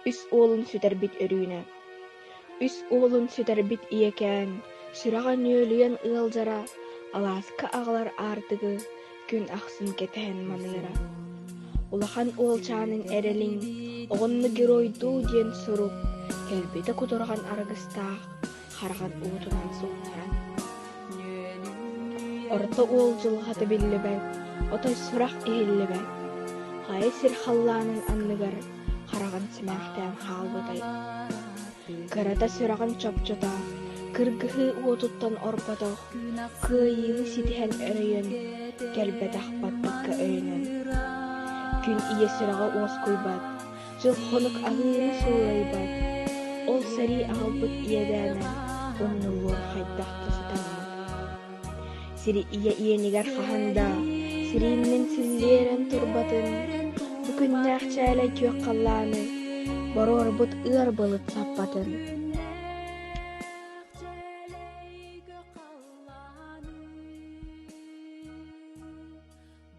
Üs oğlun süterbit örüne. Üs oğlun süterbit iyeken, sürağa nöөлüyen ığılжара, алааска аҕалар аардыгы, күн ахсын кетэһэн маныыра. Улахан уолчаанын эрэлиҥ, оҕонно геройдуу диэн сурук, кэлбитэ кутурҕан арыгыстаах, хараҕан уутунан суохнаран. Орто уолдьулҕата биллибэт, отой сурах иһиллибэт. Хайа сир халлаанын анныгар, хараҕан симээхтээн хаалбытай. Кырата сүраҕан чопчота, кыргыһы уотуттан орпотох, кыайыыны ситиһэн өрөйөн, кэлбэтэх баттыкка өйөнөн. Күн ие сүраҕа уоскуйбат, дьыл хонук аһыыны суурайбат. Ол сарии аҕалбыт иэдээнэ, оннулуор хайдахта сытаммыт. Сири иенигэр хаханда, сирииннин силлиэрэн турбатын, бүкүннээх чээлэ түөк халлааны, борорбут ыар былыт саппатын.